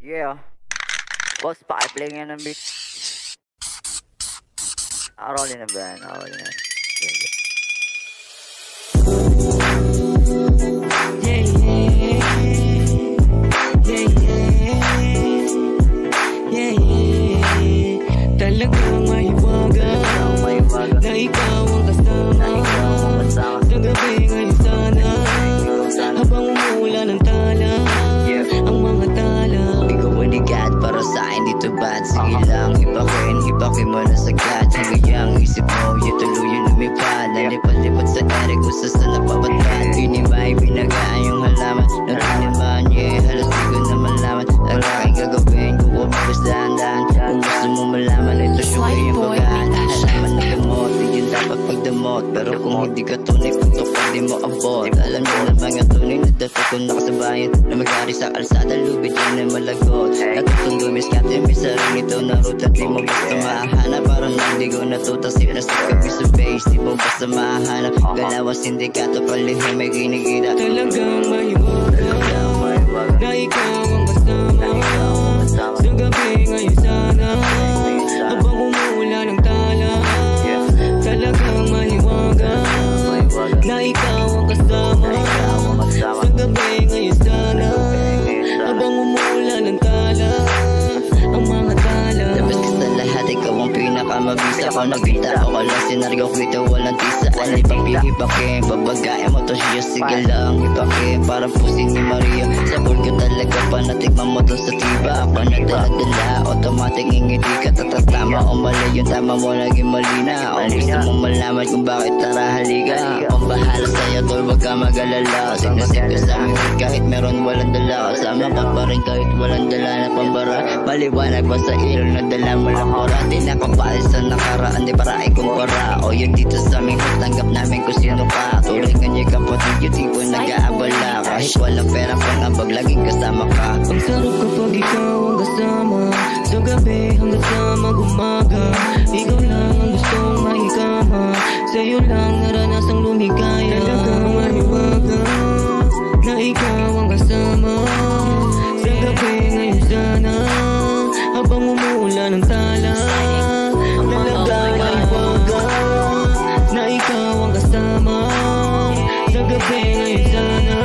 Yeah. Boss, paki-play nga ng beat. Rolling na ba yan? Rolling na. Talagang mahiwaga na ikaw ang kasama sa gabi ngayon sana, habang umula ng tala ang mga tala. Ikaw ang ligat para sa akin dito bad. Sige lang, hipakin mo na sagad. Hanggang isip mo, yung tuluyan lumipad. Nalipad-lipad sa erik, usas na napabatbad. Pinimay, binagaan yung halaman. Nagtinaman, halos di ko na malaman ang aking gagawin. Kukumabas dahan-dahan. Kung gusto mo malaman, ito yung iyong bagaan. Halaman na gamot, hindi dapat pagdamot. Pero kung hindi ka tunay, putok pa di mo abot. Alam mo na mga tunay na dapat kung nakasabayan na mag-ari sa kalsada, lubid yan na malagot. Natutong gumiskate, may sarang ito na route. At di mo basta mahanap, parang nandigo natutas. Sinas na kapi sa base, di mo basta mahanap. Galawas sindikato, palihim may ginigida. Talagang mahiwaga na ikaw ang kasama sa gabi ngayon sana, habang umula ng tala. Talagang mahiwaga na ikaw ang kasama sa gabi ngayon sana, habang umula ng tala ang mga tala. Labas ka sa lahat, ikaw ang pinakamabisa ko. Nabita ako lang, senaryo ko ito walang tisa. Ano ipapihibake, babagain mo to siya. Sige lang, hibake, parang pusin ni Maria. Sa burga talaga pa, natikman mo to sa tiba. Ako na dala-dala, automatic ngingiti ka. Tatatama o mali, yung tama mo naging malina. O gusto mong malaman kung bakit, tara halika. Akong bahala sa'yo, tol, wag ka mag-alala. Sinasip ka sa amin kahit meron walang dala. Kasama ka pa rin kahit walang dala na pambara. Maliwanag ba sa ilong na dala mo lang ora. Di nakapali sa nakaraan, di para ikumpara. O yun dito sa aming tanggap namin kung sino ka. Tulingan niya kapatid, yung tipo nag-aabala. Kahit walang pera pang abag, laging kasama ka. Ang sarap kapag ikaw ang kasama sa gabi hanggang sa mag-umaga. Ikaw lang ang gustong mahikama, sa'yo lang naranasang lumigaya. Talagang mahiwaga na ikaw ang kasama sa gabi ngayon sana, habang umuula ng tala. Talagang mahiwaga na ikaw ang kasama sa gabi ngayon sana,